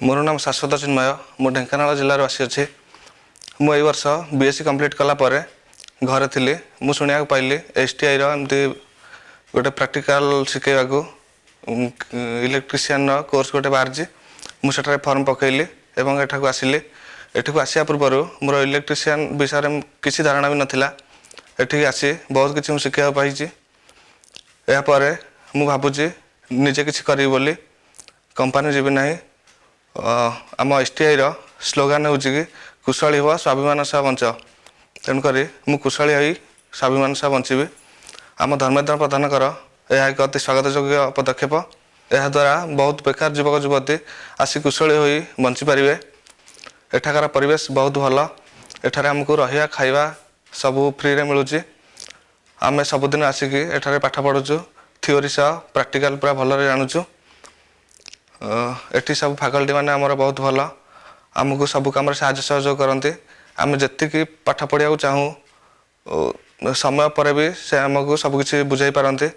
मोर नाम शाश्वत चिन्मय मु ढेंकानाल जिलार वासी अच्छे मु वर्ष बीएससी कंप्लीट कलापर घरे थी मु शुणा पाइली एसटीआई एमती गोटे प्राक्टिकल शिखेवा इलेक्ट्रीशियन कोर्स गोटे बाहरी मुझे फॉर्म पकईली एवं एठाक आसिली एठू आसिया पूर्व मोर इलेक्ट्रीशियन विषय में किसी धारणा भी नाला एठिक आसी बहुत किसी शिखा पाई यापर मु भावुची निजे किसी करी बोली कंपनी जीवी ना आम एसटीआई स्लोगान हूँ कि कुशली हुआ स्वाभिमान सह बंच तेणुक मु कुशली हो स्वाभिमान सह बंची आम धर्मेन्द्र प्रधानकर यह एक अति स्वागत योग्य पदक्षेप यह द्वारा बहुत बेकार युवक युवती आसी कुशली हो बंची पारे एठाकार परिवेश बहुत भल एठारे आमको रहा खाଇବା सबू फ्री रे मिलूँ आम सबुदिन आसिक एठारे पाठ पढ़ुचु थ्योरी सह प्रैक्टिकल पूरा भल जानूँ एटी सब फैकल्टी मैंने आमर बहुत भल आमको सब कम साहय सहयोग करते आम जी पाठ पढ़ा चाहूँ समय पर भी से आमको सबकि बुझाई पारती।